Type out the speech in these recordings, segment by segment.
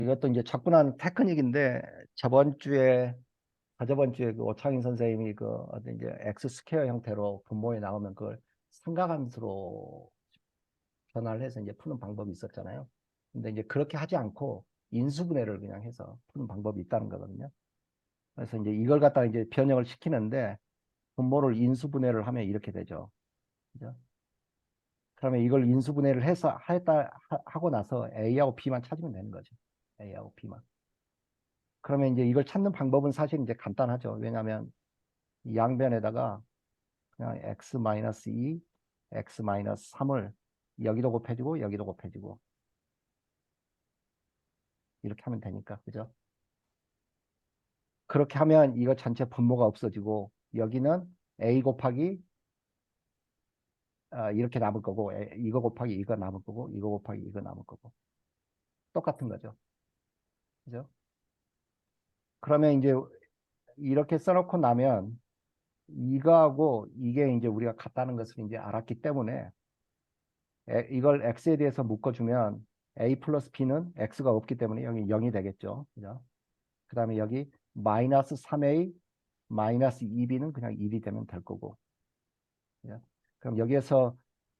이것도 이제 접근한 테크닉인데 저번 주에 그 오창인 선생님이 그 어떤 이제 엑스 스퀘어 형태로 분모에 나오면 그걸 삼각함수로 변화를 해서 이제 푸는 방법이 있었잖아요. 근데 이제 그렇게 하지 않고 인수분해를 그냥 해서 푸는 방법이 있다는 거거든요. 그래서 이제 이걸 갖다가 이제 변형을 시키는데 분모를 인수분해를 하면 이렇게 되죠. 그죠? 그러면 이걸 인수분해를 해서 하고 나서 A하고 B만 찾으면 되는 거죠. A하고 B만. 그러면 이제 이걸 찾는 방법은 사실 이제 간단하죠. 왜냐하면 이 양변에다가 그냥 x-2, x-3을 여기도 곱해주고 여기도 곱해주고 이렇게 하면 되니까 그죠? 그렇게 하면 이거 전체 분모가 없어지고 여기는 a 곱하기 이렇게 남을 거고 이거 곱하기 이거 남을 거고 이거 곱하기 이거 남을 거고 똑같은 거죠. 그죠? 그러면 이제 이렇게 써놓고 나면 이거하고 이게 이제 우리가 같다는 것을 이제 알았기 때문에 이걸 x에 대해서 묶어주면 a 플러스 b는 x가 없기 때문에 여기 0이 되겠죠. 그죠? 그 다음에 여기 마이너스 3a 마이너스 2b는 그냥 1이 되면 될 거고. 그죠? 그럼 여기에서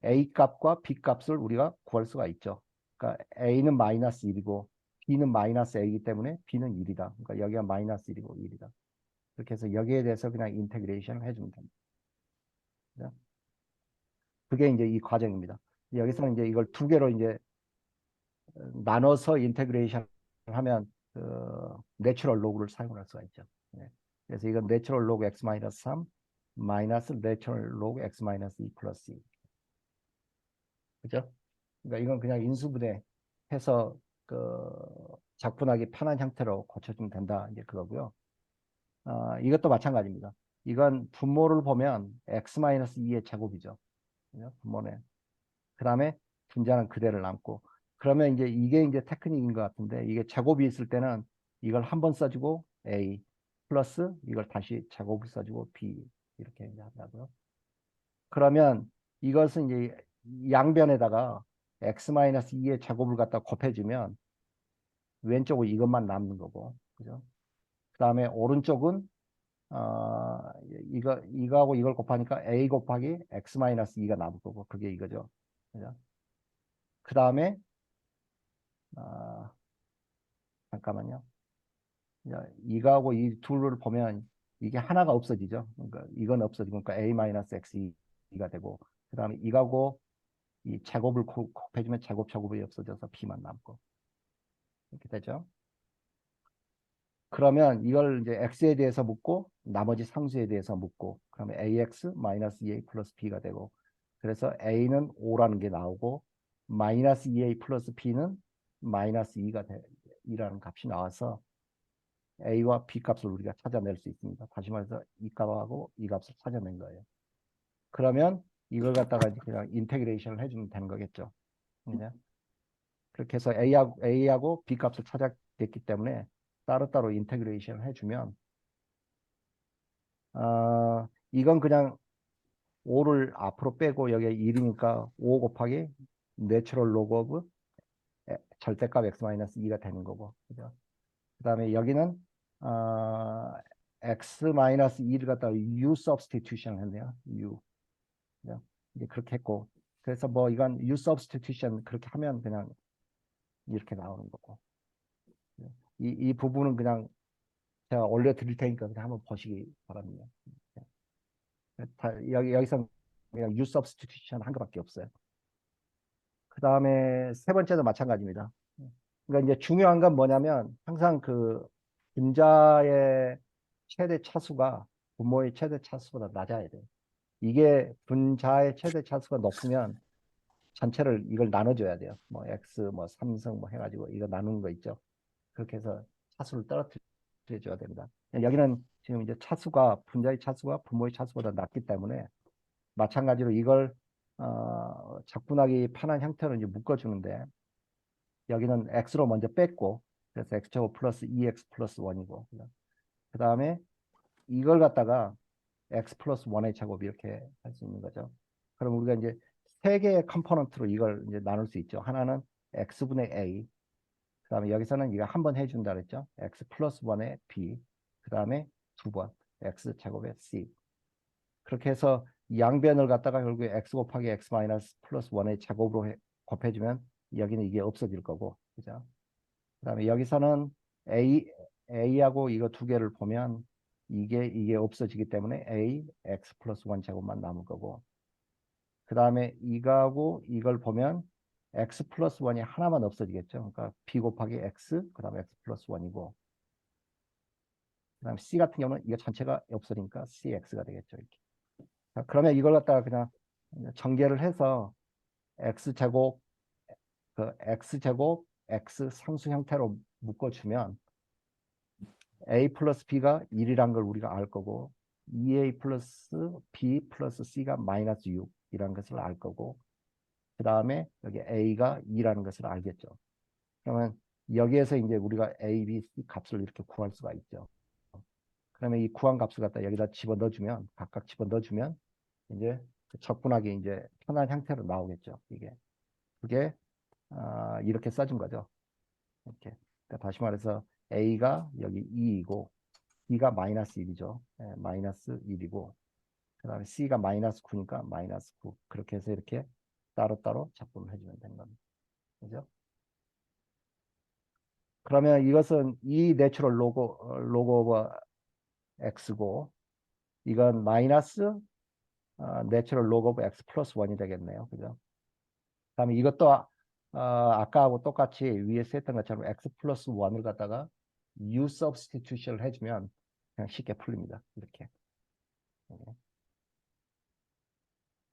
a 값과 b 값을 우리가 구할 수가 있죠. 그러니까 a는 마이너스 1이고 b는 마이너스 a이기 때문에 b는 1이다. 그러니까 여기가 마이너스 1이고 1이다. 그렇게 해서 여기에 대해서 그냥 인테그레이션을 해주면 됩니다. 그죠? 그게 이제 이 과정입니다. 여기서는 이제 이걸 두 개로 이제 나눠서 인테그레이션 하면 그 내추럴 로그를 사용할 수가 있죠. 네. 그래서 이건 내추럴 로그 x 마이너스 3 마이너스 내추럴 로그 x 마이너스 2 플러스 2. 그죠? 그러니까 이건 그냥 인수분해 해서 그 작분하기 편한 형태로 고쳐주면 된다. 이제 그거고요. 이것도 마찬가지입니다. 이건 분모를 보면 x 마이너스 2의 제곱이죠. 그죠? 분모네. 그 다음에 분자는 그대로 남고 그러면 이제 이게 이제 테크닉인 것 같은데 이게 제곱이 있을 때는 이걸 한 번 써주고 A 플러스 이걸 다시 제곱을 써주고 B 이렇게 이제 한다고요. 그러면 이것은 이제 양변에다가 x-2의 제곱을 갖다 곱해주면 왼쪽은 이것만 남는 거고 그죠? 그 다음에 오른쪽은 어, 이거하고 이걸 곱하니까 A 곱하기 x-2가 남을 거고 그게 이거죠. 그죠? 그 다음에 아, 잠깐만요. 이거하고 이 둘을 보면 이게 하나가 없어지죠. 그러니까 이건 없어지고 그러니까 a-x2가 되고 그다음에 이거하고 이 제곱을 곱해주면 제곱이 없어져서 b만 남고 이렇게 되죠. 그러면 이걸 이제 x에 대해서 묻고 나머지 상수에 대해서 묻고 그러면 ax 마이너스 2a 플러스 b가 되고 그래서 a는 5라는 게 나오고 마이너스 2a 플러스 b는 마이너스 2라는 값이 나와서 A와 B 값을 우리가 찾아낼 수 있습니다. 다시 말해서 이 값하고 이 값을 찾아낸 거예요. 그러면 이걸 갖다가 그냥 인테그레이션을 해주면 되는 거겠죠. 그죠? 그렇게 해서 A하고 B 값을 찾았기 때문에 따로따로 인테그레이션을 해주면 이건 그냥 5를 앞으로 빼고 여기에 1이니까 5 곱하기 내추럴 로그 오브 절대값 x-2가 되는 거고. 그죠? 그 다음에 여기는 어, x-2를 갖다가 u substitution 했네요. u. 그죠? 이제 그렇게 했고. 그래서 뭐 이건 u substitution 그렇게 하면 그냥 이렇게 나오는 거고. 이 부분은 그냥 제가 올려드릴 테니까 그냥 한번 보시기 바랍니다. 여기서 그냥 u substitution 한 것밖에 없어요. 그 다음에 세 번째도 마찬가지입니다. 그러니까 이제 중요한 건 뭐냐면 항상 그 분자의 최대 차수가 분모의 최대 차수보다 낮아야 돼요. 이게 분자의 최대 차수가 높으면 전체를 이걸 나눠줘야 돼요. 뭐 x 뭐 삼성 뭐 해가지고 이거 나누는 거 있죠. 그렇게 해서 차수를 떨어뜨려 줘야 됩니다. 여기는 지금 이제 차수가 분자의 차수가 분모의 차수보다 낮기 때문에 마찬가지로 이걸 적분하기 편한 형태로 이제 묶어주는데 여기는 x로 먼저 뺐고 그래서 x제곱 플러스 2x 플러스 1이고 그 다음에 이걸 갖다가 x 플러스 1의 제곱 이렇게 할 수 있는 거죠. 그럼 우리가 이제 세 개의 컴포넌트로 이걸 이제 나눌 수 있죠. 하나는 x분의 a, 다음에 여기서는 이거 한 번 해준다 그랬죠. x 플러스 1의 b. 그 다음에 두 번 x 제곱의 c. 그렇게 해서 양변을 갖다가 결국에 x 곱하기 x 마이너스 플러스 1의 제곱으로 곱해주면 여기는 이게 없어질 거고. 그죠? 그 다음에 여기서는 a하고 이거 두 개를 보면 이게 없어지기 때문에 a x 플러스 1 제곱만 남을 거고. 그 다음에 이거하고 이걸 보면 x 플러스 1이 하나만 없어지겠죠. 그러니까 b 곱하기 x, 그 다음에 x 플러스 1이고, 그 다음에 c 같은 경우는 이거 전체가 없어지니까 cx가 되겠죠. 이렇게. 자, 그러면 이걸 갖다가 그냥 전개를 해서 x제곱, 그 x제곱, x 상수 형태로 묶어주면 a 플러스 b가 1이란 걸 우리가 알 거고, 2a 플러스 b 플러스 c가 마이너스 6이라는 것을 알 거고, 그 다음에 여기 a가 2라는 것을 알겠죠. 그러면 여기에서 이제 우리가 a, b, c 값을 이렇게 구할 수가 있죠. 그러면 이 구한 값을 갖다 여기다 집어넣어주면, 각각 집어넣어주면 이제 그 적분하기 이제 편한 형태로 나오겠죠. 이게 그게 이렇게 써준 거죠. 이렇게. 그러니까 다시 말해서 a가 여기 2이고 b가 마이너스 1이죠. 예, 마이너스 1이고 그 다음에 c가 마이너스 9니까 마이너스 9. 그렇게 해서 이렇게 따로따로 적분을 해주면 되는 겁니다. 그죠? 그러면 이것은 이 내추럴 로그 오브 x고 이건 마이너스 내추럴 로그 오브 x 플러스 1이 되겠네요. 그죠? 그다음에 이것도 아까하고 똑같이 위에서 했던 것처럼 x 플러스 1을 갖다가 u substitution을 해주면 그냥 쉽게 풀립니다. 이렇게. 네.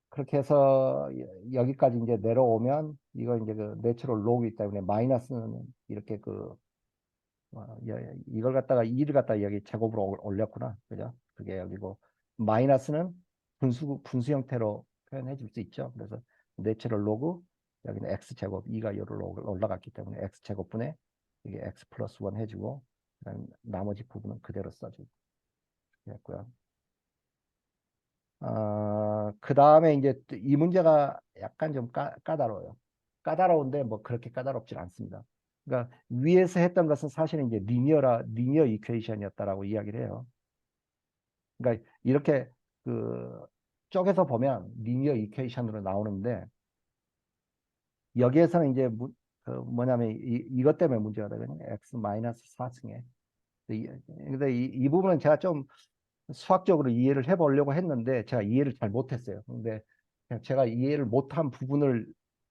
그렇게 해서 여기까지 이제 내려오면 이거 이제 그 내추럴 로그이기 때문에 마이너스는 이렇게 이걸 갖다가 2를 갖다가 여기 제곱으로 올렸구나. 그죠? 그게 여기고 마이너스는 분수 형태로 표현해 줄 수 있죠. 그래서 내추럴 로그 여기는 x 제곱 2가 여기로 올라갔기 때문에 x 제곱분에 이게 x 플러스 1 해주고 그다음 나머지 부분은 그대로 써주고 했고요. 그 다음에 이제 이 문제가 약간 좀 까다로워요. 까다로운데 뭐 그렇게 까다롭진 않습니다. 그러니까 위에서 했던 것은 사실은 이제 리니어 이퀘이션이었다라고 이야기를 해요. 그러니까 이렇게 그 쪽에서 보면 리니어 이퀘이션으로 나오는데 여기에서는 이제 그 뭐냐면 이것 때문에 문제가 되거든요. x 마이너스 4승에. 근데 이 부분은 제가 좀 수학적으로 이해를 해보려고 했는데 제가 이해를 잘 못했어요. 근데 제가 이해를 못한 부분을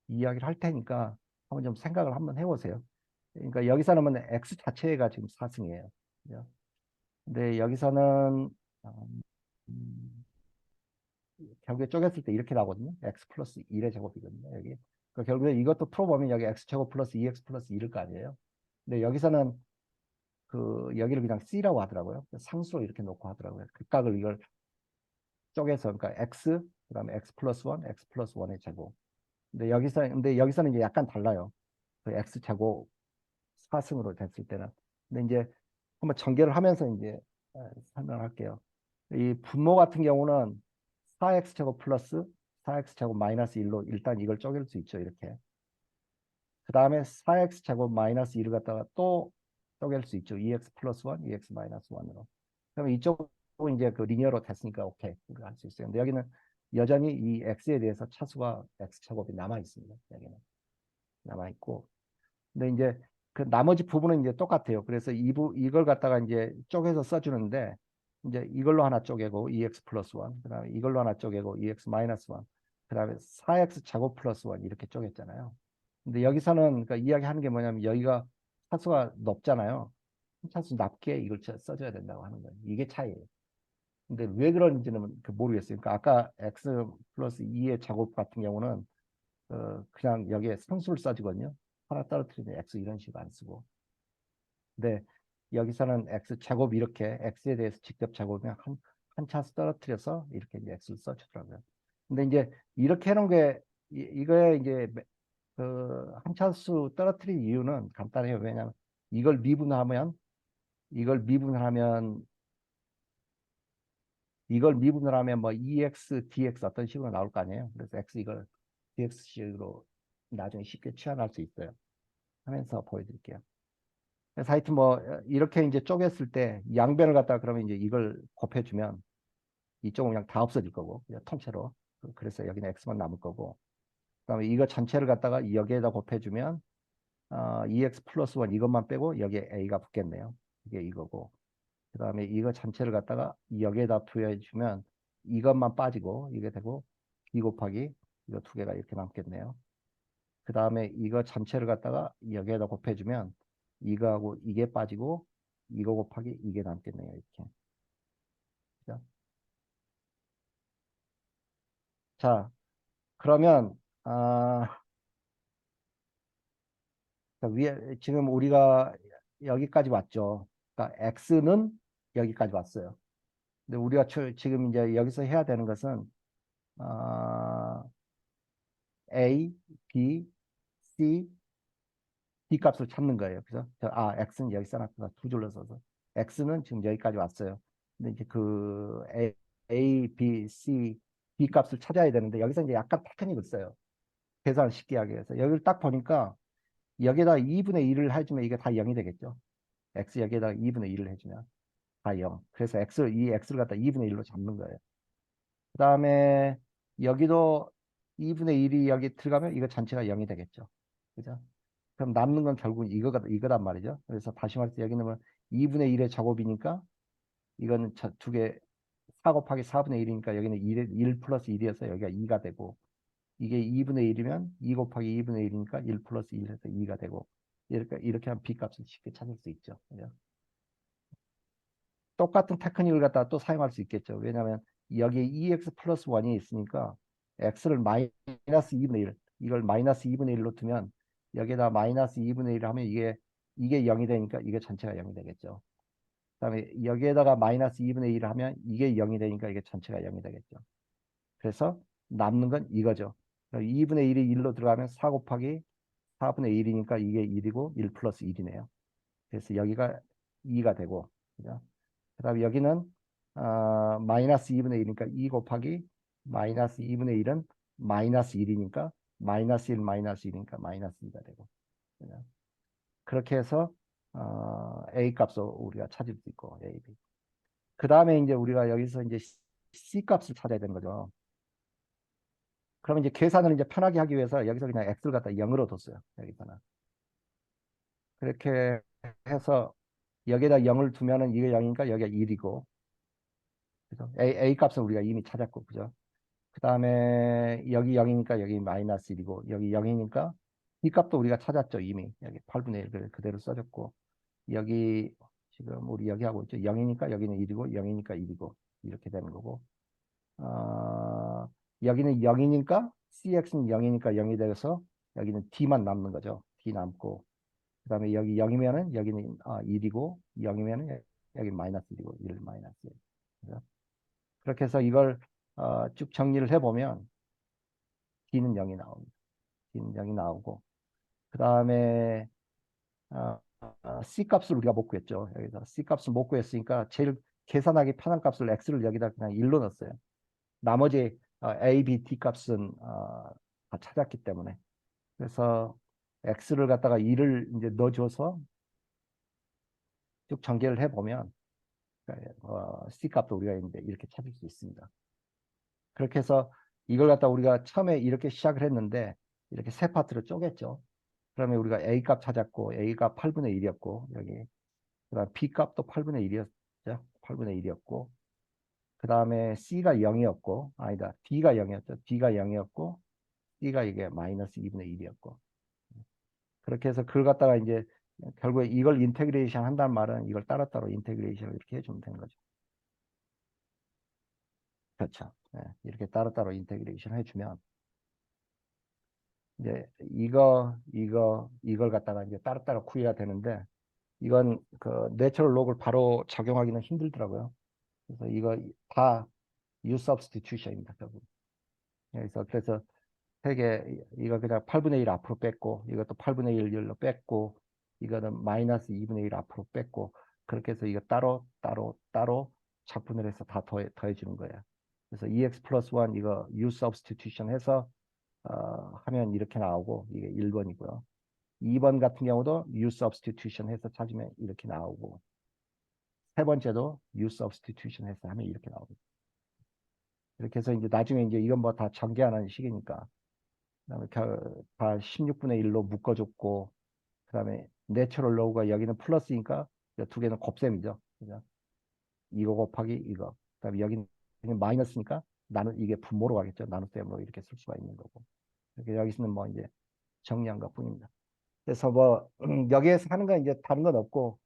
이야기를 할 테니까 한번 좀 생각을 한번 해보세요. 그러니까 여기서는 x 자체가 지금 4승이에요. 근데 여기서는 음, 결국에 쪼갰을 때 이렇게 나오거든요. x 플러스 1의 제곱이거든요. 여기. 그러니까 결국에 이것도 풀어보면 여기 x 제곱 플러스 2x 플러스 1일 거 아니에요. 근데 여기서는 여기를 그냥 c라고 하더라고요. 상수로 이렇게 놓고 하더라고요. 극각을 이걸 쪼개서 그러니까 x 그다음에 x 플러스 1, x 플러스 1의 제곱. 근데 여기서는 이제 약간 달라요. 그 x 제곱 4승으로 됐을 때는. 근데 이제 한번 전개를 하면서 이제 설명할게요. 이 분모 같은 경우는 4x 제곱 플러스 4x 제곱 마이너스 1로 일단 이걸 쪼갤 수 있죠. 이렇게. 그 다음에 4x 제곱 마이너스 1을 갖다가 또 쪼갤 수 있죠. 2x 플러스 1, 2x 마이너스 1으로. 그러면 이쪽은 이제 그 리니어로 됐으니까 오케이. 우리가 할 수 있어요. 근데 여기는 여전히 이 x에 대해서 차수가 x 제곱이 남아 있습니다. 여기는 남아 있고. 근데 이제 그 나머지 부분은 이제 똑같아요. 그래서 이걸 갖다가 이제 쪼개서 써주는데 이제 이걸로 하나 쪼개고 2x 플러스 1, 그다음에 이걸로 하나 쪼개고 2x 마이너스 1, 그다음에 4x 제곱 플러스 1 이렇게 쪼갰잖아요. 근데 여기서는 그러니까 이야기하는 게 뭐냐면 여기가 차수가 높잖아요. 차수 낮게 이걸 써줘야 된다고 하는 거예요. 이게 차이예요. 근데 왜 그런지는 모르겠어요. 그러니까 아까 x 플러스 2의 제곱 같은 경우는 그냥 여기에 상수를 써주거든요. 하나 떨어뜨리면 x 이런 식으로 안 쓰고. 근데 여기서는 x 제곱 이렇게 x에 대해서 직접 제곱이면 한 차수 떨어뜨려서 이렇게 이제 x를 써주더라고요. 근데 이제 이렇게 해놓은 게 이거에 이제 그 한 차수 떨어뜨린 이유는 간단해요. 왜냐하면 이걸 미분하면 이걸 미분하면 이걸 미분을 하면 뭐 2x, dx 어떤 식으로 나올 거 아니에요. 그래서 x 이걸 dx식으로 나중에 쉽게 취환할 수 있어요. 하면서 보여드릴게요. 그래서 하여튼 뭐 이렇게 이제 쪼갰을 때 양변을 갖다가 그러면 이제 이걸 곱해주면 이쪽은 그냥 다 없어질 거고 그냥 통째로. 그래서 여기는 x만 남을 거고 그다음에 이거 전체를 갖다가 여기에다 곱해주면 EX 플러스 1 이것만 빼고 여기에 A가 붙겠네요. 이게 이거고. 그 다음에 이거 전체를 갖다가 여기에다 부여해주면 이것만 빠지고 이게 되고 B 곱하기 이거 두 개가 이렇게 남겠네요. 그 다음에 이거 전체를 갖다가 여기에다 곱해주면 이거하고 이게 빠지고 이거 곱하기 이게 남겠네요. 이렇게. 그죠? 자, 그러면 위에 지금 우리가 여기까지 왔죠. 그러니까 X는 여기까지 왔어요. 근데 우리가 지금 이제 여기서 해야 되는 것은 어, A, B, C, D 값을 찾는 거예요. 그래서 X는 여기 써놨구나. 두 줄로 써서 X는 지금 여기까지 왔어요. 근데 이제 그 A, B, C, D 값을 찾아야 되는데 여기서 이제 약간 테크닉을 써요. 계산을 쉽게 하기 위해서. 여기를 딱 보니까 여기에다 2분의 1을 해주면 이게 다 0이 되겠죠. X 여기에다 2분의 1을 해주면 다 0. 그래서 이 X를 갖다 2분의 1로 잡는 거예요. 그 다음에 여기도 2분의 1이 여기 들어가면 이거 전체가 0이 되겠죠. 그죠? 그럼 남는 건 결국 이거단 말이죠. 그래서 다시 말해서 여기 넣으면 2분의 1의 제곱이니까 이거는 두 개, 4 곱하기 4분의 1이니까 여기는 1 플러스 1이어서 여기가 2가 되고 이게 2분의 1이면 2 곱하기 2분의 1이니까 1 플러스 1에서 2가 되고 이렇게 하면 b 값을 쉽게 찾을 수 있죠. 그죠? 똑같은 테크닉을 갖다가 또 사용할 수 있겠죠. 왜냐하면 여기에 EX 플러스 1이 있으니까 X를 마이너스 2분의 1, 이걸 마이너스 2분의 1로 두면 여기에다 마이너스 2분의 1을 하면 이게 0이 되니까 이게 전체가 0이 되겠죠. 그다음에 여기에다가 마이너스 2분의 1을 하면 이게 0이 되니까 이게 전체가 0이 되겠죠. 그래서 남는 건 이거죠. 2분의 1이 1로 들어가면 4 곱하기 4분의 1이니까 이게 1이고 1 플러스 1이네요. 그래서 여기가 2가 되고 그죠? 그다음에 여기는 마이너스 2분의 1이니까 2 곱하기 마이너스 2분의 1은 마이너스 1이니까 마이너스 1 마이너스 1이니까 마이너스 2가 되고 그죠? 그렇게 해서 A 값을 우리가 찾을 수 있고 A, B. 그 다음에 이제 우리가 여기서 이제 C 값을 찾아야 되는 거죠. 그러면 이제 계산을 이제 편하게 하기 위해서 여기서 그냥 X를 갖다 0으로 뒀어요. 여기서는. 그렇게 해서 여기에다 0을 두면은 이게 0이니까 여기가 1이고 그죠? A 값은 우리가 이미 찾았고 그죠? 그 다음에 여기 0이니까 여기 마이너스 1이고 여기 0이니까 B 값도 우리가 찾았죠. 이미 여기 8분의 1을 그대로 써줬고 여기 지금 우리 여기 하고 있죠. 0이니까 여기는 1이고 0이니까 1이고 이렇게 되는 거고 여기는 0이니까 CX는 0이니까 0이 돼서 여기는 D만 남는 거죠. D 남고 그 다음에 여기 0이면은 여기는 1이고 0이면은 여기 마이너스 1이고 1 마이너스 1. 그죠? 그렇게 해서 이걸 쭉 정리를 해보면 D는 0이 나옵니다. D는 0이 나오고 그 다음에 C 값을 우리가 못 구했죠. 여기서 C 값을 못 구했으니까 제일 계산하기 편한 값을 X를 여기다 그냥 1로 넣었어요. 나머지 A, B, D 값은 다 찾았기 때문에 그래서 X를 갖다가 2를 이제 넣어줘서 쭉 전개를 해보면 C 값도 우리가 이제 이렇게 찾을 수 있습니다. 그렇게 해서 이걸 갖다 우리가 처음에 이렇게 시작을 했는데 이렇게 세 파트로 쪼갰죠. 그러면 우리가 A 값 찾았고 A가 8분의 1이었고 여기 그다음 B 값도 8분의 1이었죠. 8분의 1이었고 그 다음에 C가 0이었고 아니다 D가 0이었죠. D가 0이었고 C가 이게 마이너스 2분의 1이었고 그렇게 해서 그걸 갖다가 이제 결국에 이걸 인테그레이션 한다는 말은 이걸 따로따로 인테그레이션을 이렇게 해주면 되는 거죠. 그렇죠. 네, 이렇게 따로따로 인테그레이션 해주면 이제 이걸 갖다가 이제 따로따로 구해야 되는데 이건 그 내추럴 록을 바로 적용하기는 힘들더라고요. 그래서 이거 다 U substitution입니다. 결국. 그래서 세개 이거 그냥 8분의 1 앞으로 뺐고 이것도 8분의 1로 뺐고 이거는 마이너스 2분의 1 앞으로 뺐고 그렇게 해서 이거 따로 적분을 해서 다 더해주는 거예요. 그래서 EX 플러스 1 이거 U substitution 해서 하면 이렇게 나오고 이게 1번이고요. 2번 같은 경우도 U substitution 해서 찾으면 이렇게 나오고, 세 번째도 U substitution 해서 하면 이렇게 나옵니다. 이렇게 해서 이제 나중에 이제 이건 뭐 다 전개하는 식이니까, 그다음에 다 16분의 1로 묶어줬고, 그다음에 내추럴 로우가 여기는 플러스니까 두 개는 곱셈이죠. 그죠? 이거 곱하기 이거. 그다음에 여기는 마이너스니까 나는 이게 분모로 가겠죠. 나눗셈으로 이렇게 쓸 수가 있는 거고. 이렇게 여기서는 뭐 이제 정리한 것뿐입니다. 그래서 뭐 여기에서 하는 건 이제 다른 건 없고,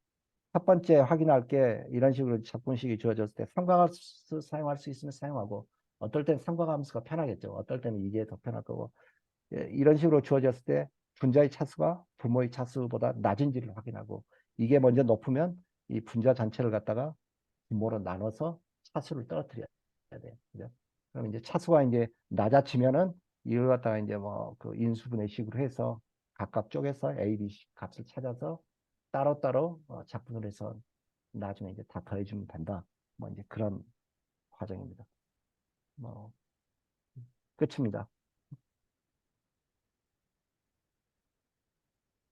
첫 번째 확인할 게 이런 식으로 접근식이 주어졌을 때 삼각함수 사용할 수 있으면 사용하고, 어떨 땐 삼각함수가 편하겠죠. 어떨 때는 이게 더 편할 거고, 이런 식으로 주어졌을 때 분자의 차수가 분모의 차수보다 낮은지를 확인하고, 이게 먼저 높으면 이 분자 전체를 갖다가 분모로 나눠서 차수를 떨어뜨려야 돼요. 그죠? 그럼 이제 차수가 이제 낮아지면은 이걸 갖다가 이제 뭐 그 인수분해식으로 해서 각각 쪼개서 A, B 값을 찾아서 따로따로 작분을 해서 나중에 이제 다 더해주면 된다. 뭐 이제 그런 과정입니다. 뭐 끝입니다.